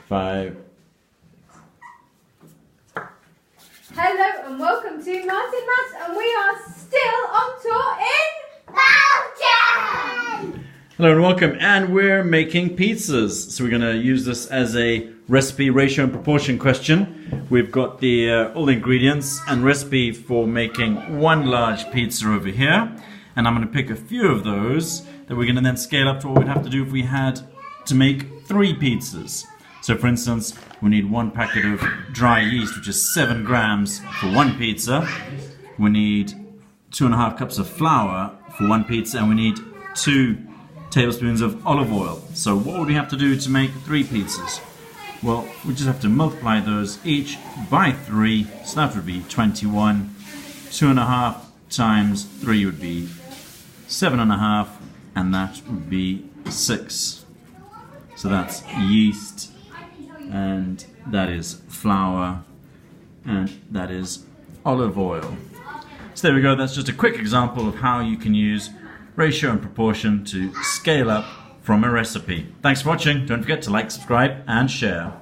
5. Hello and welcome to MartinMaths, and we are still on tour in Belgium! Hello and welcome, and we're making pizzas. So we're going to use this as a recipe, ratio and proportion question. We've got the all the ingredients and recipe for making one large pizza over here. And I'm going to pick a few of those that we're going to then scale up to what we'd have to do if we had to make 3 pizzas. So for instance, we need 1 packet of dry yeast, which is 7 grams for 1 pizza. We need 2.5 cups of flour for 1 pizza, and we need 2 tablespoons of olive oil. So what would we have to do to make 3 pizzas? Well, we just have to multiply those each by 3, so that would be 21. 2.5 times 3 would be 7.5, and that would be 6. So that's yeast, and that is flour, and that is olive oil. So there we go, that's just a quick example of how you can use ratio and proportion to scale up from a recipe. Thanks for watching. Don't forget to like, subscribe and share.